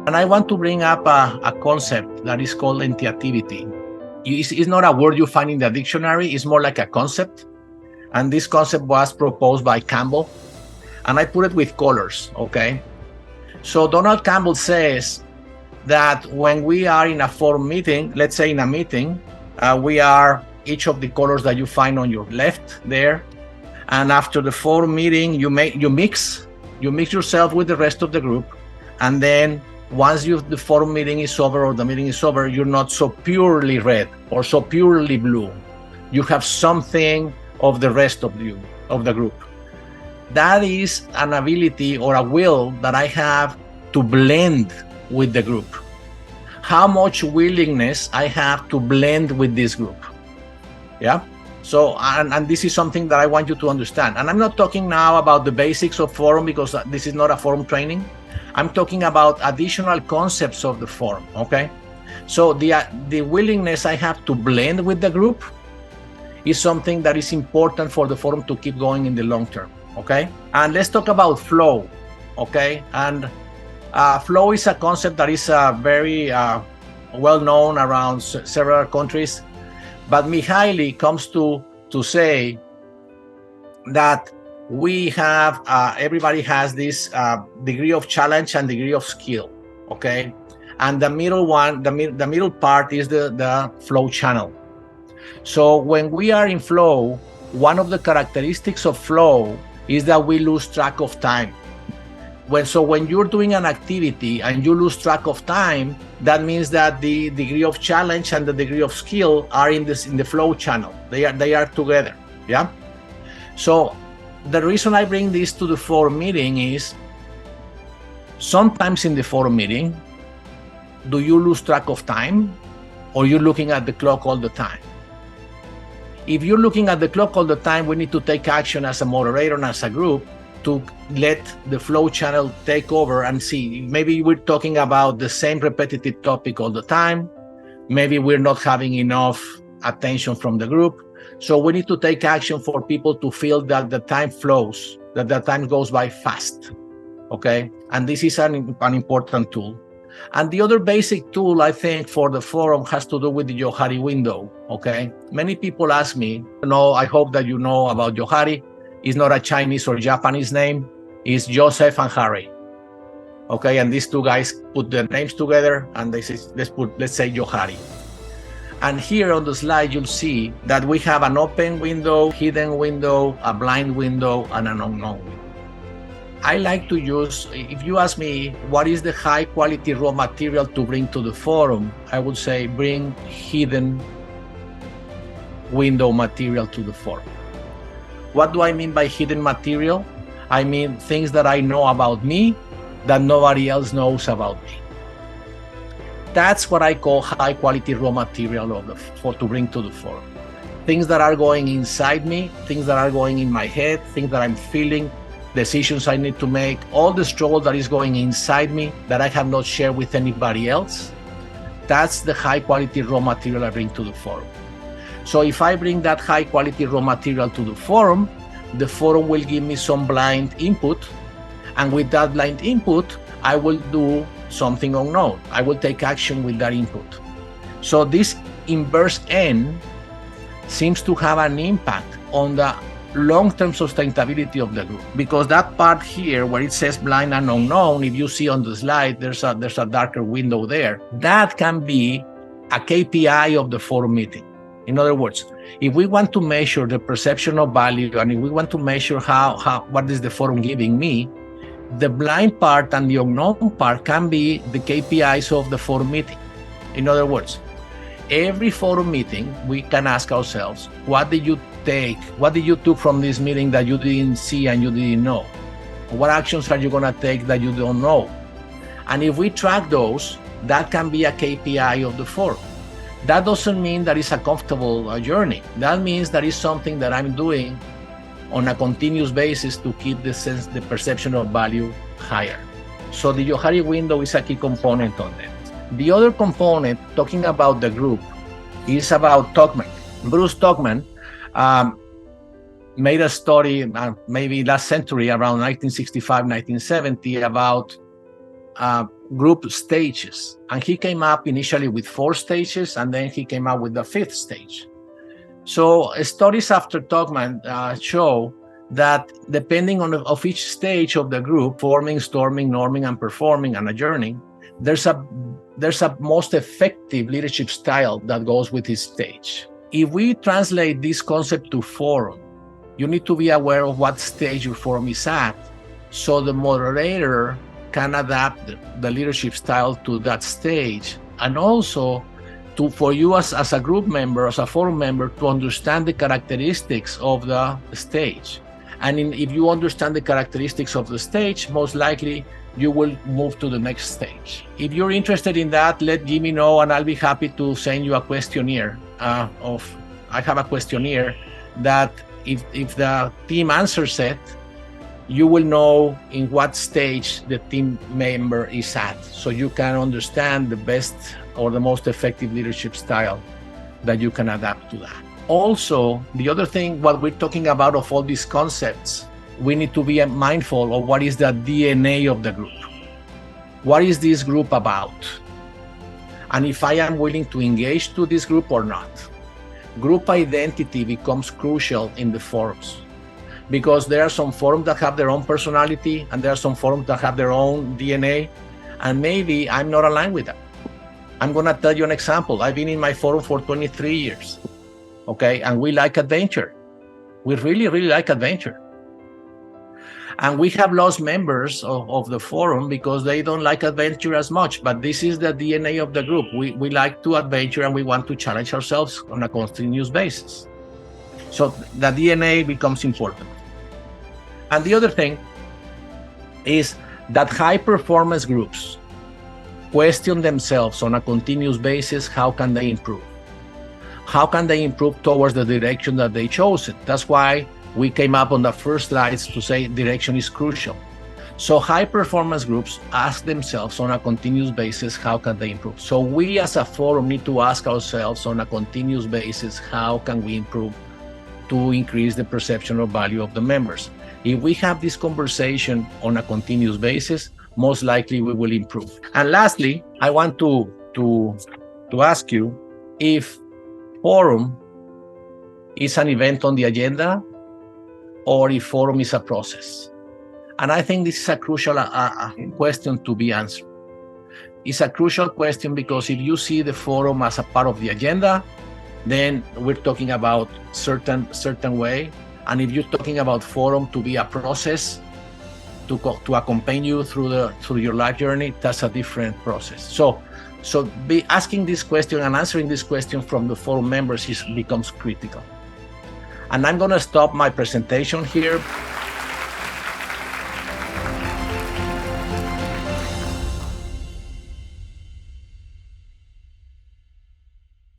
And I want to bring up a concept that is called Entiativity. It's not a word you find in the dictionary, it's more like a concept. And this concept was proposed by Campbell. And I put it with colors, okay? So Donald Campbell says that when we are in a forum meeting, let's say in a meeting, we are each of the colors that you find on your left there. And after the forum meeting, you mix yourself with the rest of the group. And then once the forum meeting is over or the meeting is over, you're not so purely red or so purely blue. You have something of the rest of the group. That is an ability or a will that I have to blend with the group. How much willingness I have to blend with this group. Yeah. So, and this is something that I want you to understand. And I'm not talking now about the basics of forum because this is not a forum training. I'm talking about additional concepts of the forum. Okay. So the willingness I have to blend with the group is something that is important for the forum to keep going in the long term. Okay. And let's talk about flow. Okay. And flow is a concept that is very well known around several countries. But Mihaly comes to say that we have, everybody has this degree of challenge and degree of skill. Okay. And the middle one, the middle part is the flow channel. So when we are in flow, one of the characteristics of flow is that we lose track of time. When you're doing an activity and you lose track of time, that means that the degree of challenge and the degree of skill are in the flow channel. They are together. Yeah. So the reason I bring this to the forum meeting is sometimes in the forum meeting, do you lose track of time or you're looking at the clock all the time? If you're looking at the clock all the time, we need to take action as a moderator and as a group to let the flow channel take over and see. Maybe we're talking about the same repetitive topic all the time. Maybe we're not having enough attention from the group. So we need to take action for people to feel that the time flows, that the time goes by fast. Okay. And this is an important tool. And the other basic tool, I think, for the forum has to do with the Johari window. Okay. Many people ask me, I hope that you know about Johari. It's not a Chinese or Japanese name. It's Joseph and Harry. Okay. And these two guys put their names together and they say, let's say Johari. And here on the slide, you'll see that we have an open window, hidden window, a blind window, and an unknown window. I like to use, if you ask me, what is the high quality raw material to bring to the forum? I would say bring hidden window material to the forum. What do I mean by hidden material? I mean things that I know about me that nobody else knows about me. That's what I call high quality raw material to bring to the forum. Things that are going inside me, things that are going in my head, things that I'm feeling, decisions I need to make, all the struggle that is going inside me that I have not shared with anybody else. That's the high quality raw material I bring to the forum. So if I bring that high quality raw material to the forum will give me some blind input. And with that blind input, I will do something unknown. I will take action with that input. So this inverse N seems to have an impact on the long-term sustainability of the group, because that part here where it says blind and unknown, if you see on the slide, there's a darker window there. That can be a KPI of the forum meeting. In other words, if we want to measure the perception of value and if we want to measure what is the forum giving me, the blind part and the unknown part can be the KPIs of the forum meeting. In other words, every forum meeting, we can ask ourselves, what did you take from this meeting that you didn't see and you didn't know? What actions are you going to take that you don't know? And if we track those, that can be a KPI of the forum. That doesn't mean that it's a comfortable journey. That means that is something that I'm doing on a continuous basis to keep the perception of value higher. So the Johari window is a key component on that. The other component, talking about the group, is about Tuckman. Bruce Tuckman made a study maybe last century, around 1965, 1970, about group stages. And he came up initially with 4 stages, and then he came up with the 5th stage. So studies after Togman show that depending on of each stage of the group, forming, storming, norming, and performing, and adjourning, there's a most effective leadership style that goes with each stage. If we translate this concept to forum, you need to be aware of what stage your forum is at, so the moderator can adapt the leadership style to that stage, and also for you as a group member, as a forum member, to understand the characteristics of the stage. And if you understand the characteristics of the stage, most likely you will move to the next stage. If you're interested in that, let Jimmy know, and I'll be happy to send you a questionnaire. I have a questionnaire that if the team answers it, you will know in what stage the team member is at, so you can understand the best or the most effective leadership style that you can adapt to that. Also, the other thing, what we're talking about of all these concepts, we need to be mindful of what is the DNA of the group. What is this group about? And if I am willing to engage to this group or not. Group identity becomes crucial in the forums, because there are some forums that have their own personality, and there are some forums that have their own DNA, and maybe I'm not aligned with that. I'm going to tell you an example. I've been in my forum for 23 years, okay? And we like adventure. We really, really like adventure. And we have lost members of the forum because they don't like adventure as much, but this is the DNA of the group. We like to adventure, and we want to challenge ourselves on a continuous basis. So the DNA becomes important. And the other thing is that high performance groups question themselves on a continuous basis. How can they improve? How can they improve towards the direction that they chose? That's why we came up on the first slides to say direction is crucial. So high performance groups ask themselves on a continuous basis, how can they improve? So we as a forum need to ask ourselves on a continuous basis, how can we improve to increase the perception of value of the members? If we have this conversation on a continuous basis, most likely we will improve. And lastly, I want to ask you if forum is an event on the agenda or if forum is a process. And I think this is a crucial question to be answered. It's a crucial question because if you see the forum as a part of the agenda, then we're talking about certain way. And if you're talking about forum to be a process to accompany you through your life journey, that's a different process. So be asking this question and answering this question from the forum members becomes critical. And I'm going to stop my presentation here.